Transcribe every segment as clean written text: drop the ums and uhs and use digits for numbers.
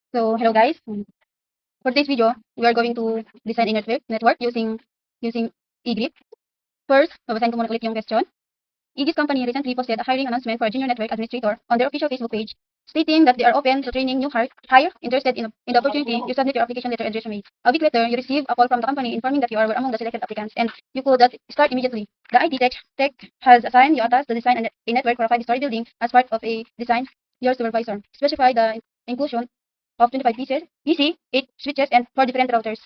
So hello guys. For today's video, we are going to design a network using eGrip. First, babasahin ko muna ulit yung question. Aegis Company recently posted a hiring announcement for a junior network administrator on their official Facebook page, stating that they are open to training new hire interested in the opportunity. You submit your application letter and resume. A week later, you receive a call from the company informing that you are among the selected applicants and you could start immediately. The IT tech has assigned you a task to design a network for a 5-story building as part of a design your supervisor. Specify the inclusion of 25 pieces, PC, 8 switches, and 4 different routers.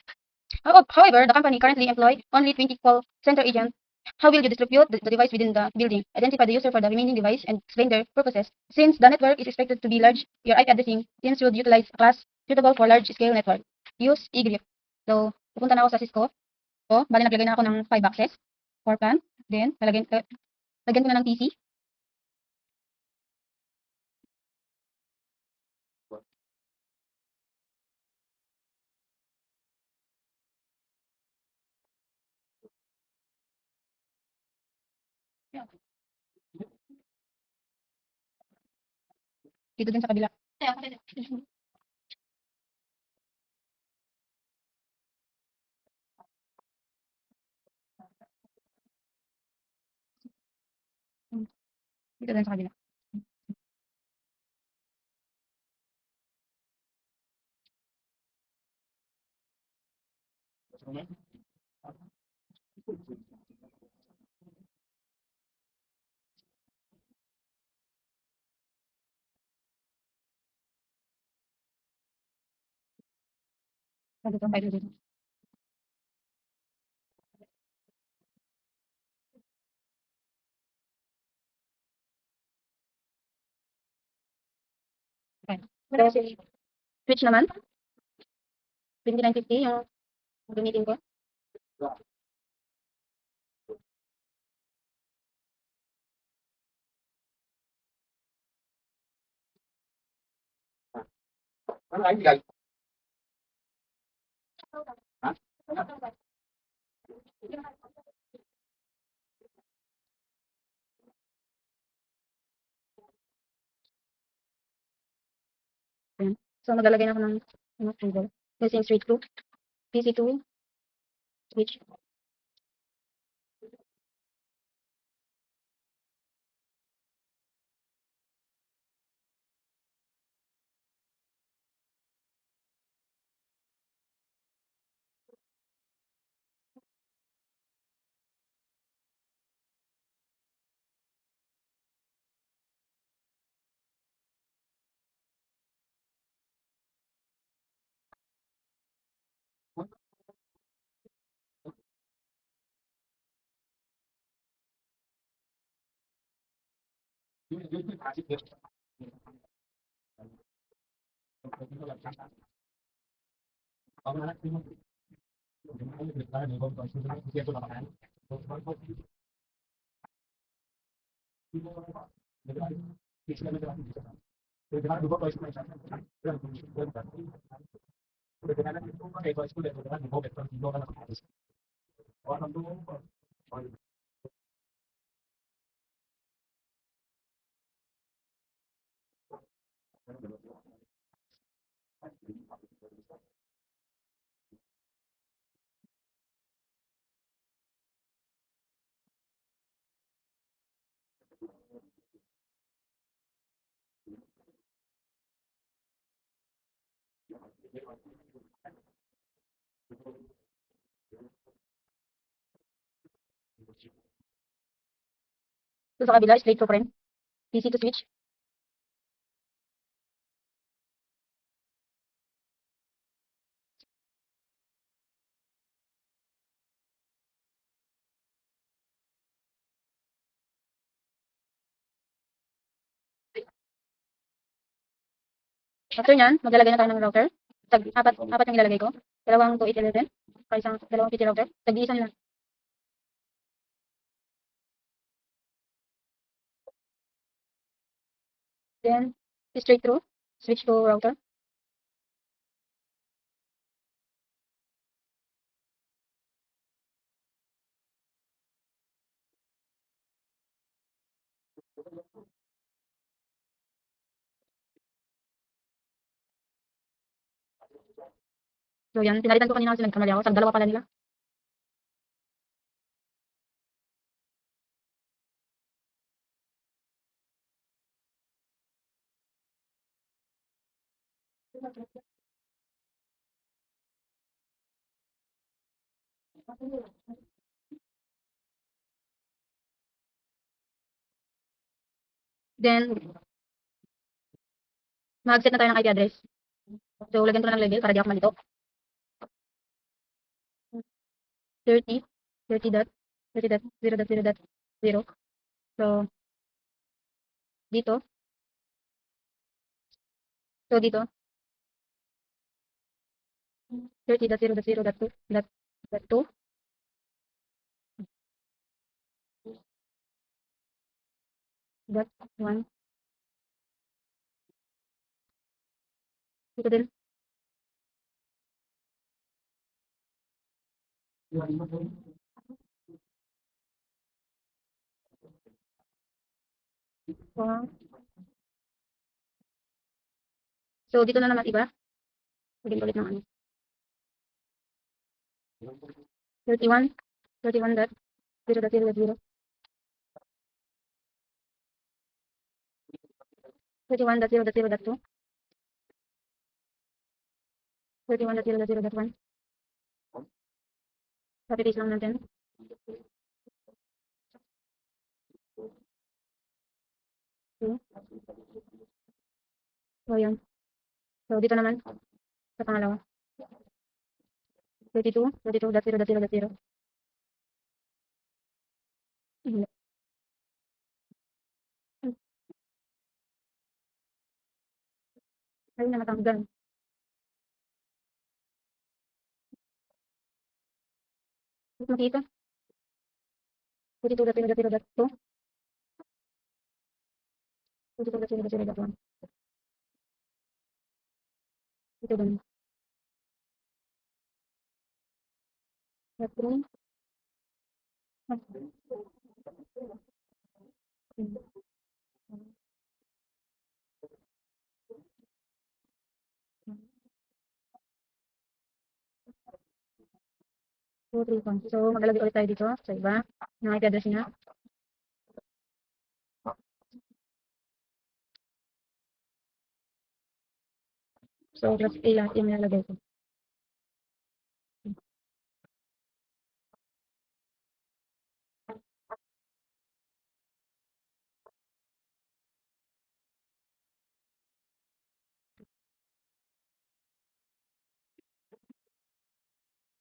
However, the company currently employs only 20 call center agents. How will you distribute the device within the building? Identify the user for the remaining device and explain their purposes. Since the network is expected to be large, your IP addressing teams should utilize a class suitable for large-scale network. Use eGrip. So, pupunta na ako sa Cisco. So, bali naglagay na ako ng 5 boxes for plan. Then, lagyan ko na ng PC. Dito din sa kabila. Dito din sa kabila. Dito, 5 dito. Okay. So, switch naman. 2950 yung gamitin ko. Ayan. So, maglalagay na ako ng cable. Using straight through, PC2, switch. So, sa kabila, straight through pa rin. PC to switch. After nyan, maglalagay na tayo ng router. Apat yung ilalagay ko. Dalawang 2811, dalawang PC router. Tag-iisa nila. Then, straight through, switch to router. So yan, pinalitan ko kanina kasi nagkamali ako. Sa dalawa pala nila. Then, mag-set na tayo ng IP address. So, lagyan ko na ng label para di ako malito. 30, 30 dot, 30 dot, 0 dot, 0 dot, 0. So, dito. So, dito. 30 dot, 0 dot, 0 dot, 2, dot 2. Dot 1. Dito din. So, dito na naman iba. Lagyan ko ulit ng ano. 31. 31 dot, 0 dot, 0 dot, 0. 31 dot, 0 dot, 0 dot, 2. 31 dot, 0 dot, 0 dot, 1. Copy paste lang natin. So, so yun. So, dito naman. Sa pangalawa. 32. 32 dot, 0 dot, 0 dot, 0. Hindi. Ayun na natanggal. Makita. 32 dot, 0 dot, 0 dot, 2. 32 dot, 0 dot, 0 dot, 1. Ito din. Dot 3. 2, 3, 1. So, maglalagay ulit tayo dito sa iba. Ng IP address niya. So, class A lahat yung nilalagay ko.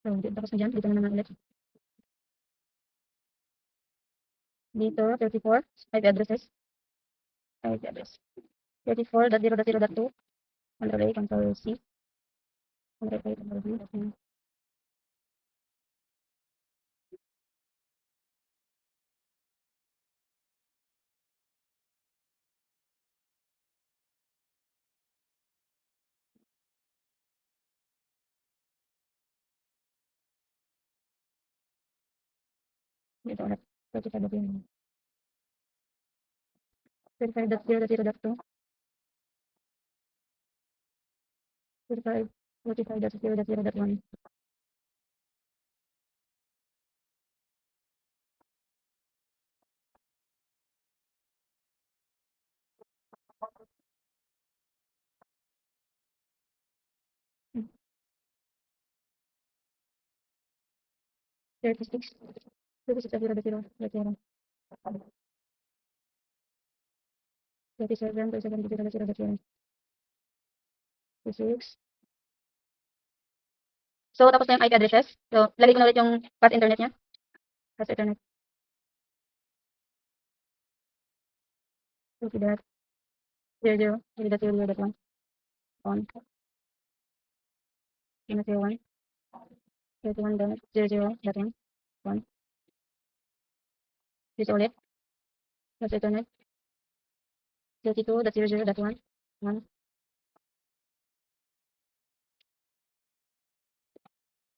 So, tapos na dyan. Dito na naman ulit. Dito, 34. IP addresses. IP address. 34.0.0.2. Control A, Control C. Control A, Control V. Dito ulit. 35.0. 35.0.0.2. 35. 35.0.0.1. Hmm. 36. 36.0.0.0. 37. 37.0.0.0. 36. So, tapos na yung IP addresses. So, lagay ko na ulit yung path internet niya. Path internet. So, that 00, 0.0.1. On. 0.1. 31.00.1. 1. Dito ulit. Path internet. 32.00.1. 1.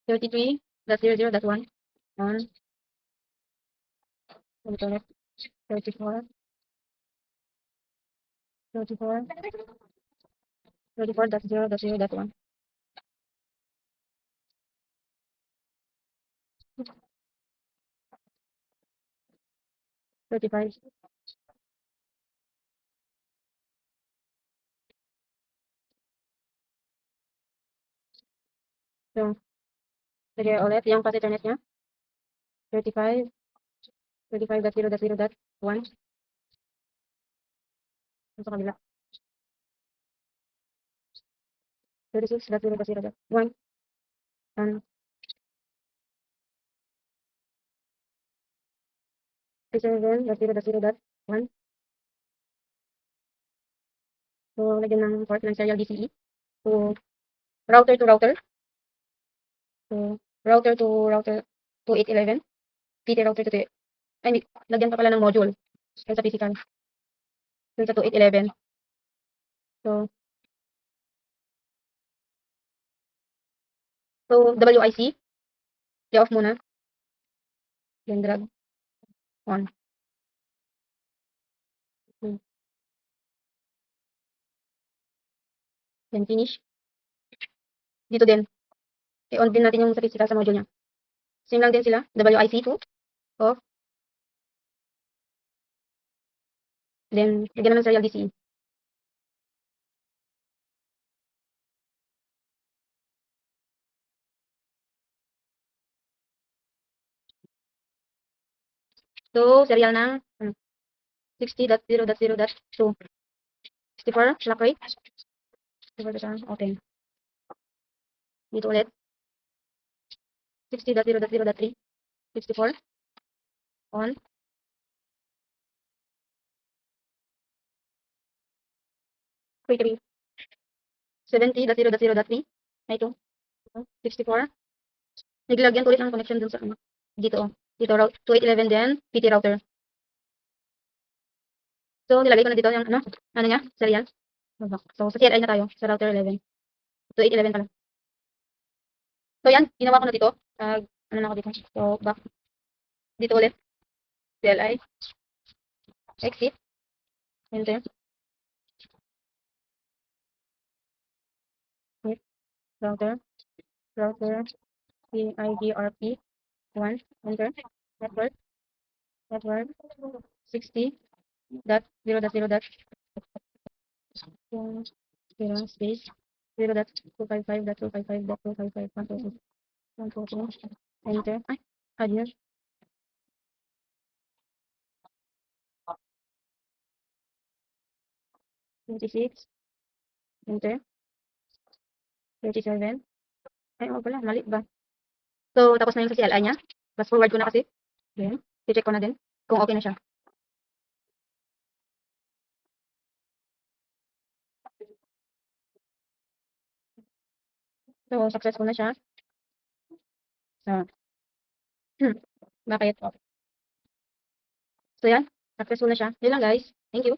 33.00.1. 1. Internet. 34. 34. 34.0.0.1. 35. So, lagay ulit yung path Ethernet niya. 35, 35.0.0.1. Sa kabila. 36.0.0.1. And 37.0.0.1. So, lagyan ng port ng serial DCE. So, router to router. So, router to router 2811. PT router to ay, lagyan pa pala ng module. Sa physical. Dun sa 2811. So, WIC. I-off muna. Then drag on. Then finish. Dito din. I-on din natin yung sa physical sa module niya. Same lang din sila. WIC2. Off. Then, lagyan naman serial DCE. So, serial ng 60.0.0.2. 64, clock rate. 64%, open. Dito ulit. 60.0.0.3. 64. On. 33. 70.0.0.3. Ay, ito. 64. Naglagyan ulit ng connection dun sa ano. Dito, oh. Dito, route 2811 din. PT router. So, nilagay ko na dito yung ano niya, serial. So, sa CLI na tayo, sa router 11. 2811 pala. So, yan, ginawa ko na dito. Ano na ako dito. So, back. Dito ulit. CLI. Exit. Enter. Hit. Router. Router. PIGRP. 1. Enter. Network. Network. 60.0.0. 0 space 0.255.255.255. 122. Enter. Ay, add here. 26. Enter. 37. Ay, oo pala. Mali ba? So, tapos na yung sa CLI niya. Fast forward ko na kasi. Then, i-check ko na din kung okay na siya. So, successful na siya. So, bakit? So, yan. Successful na siya. Yun lang, guys. Thank you.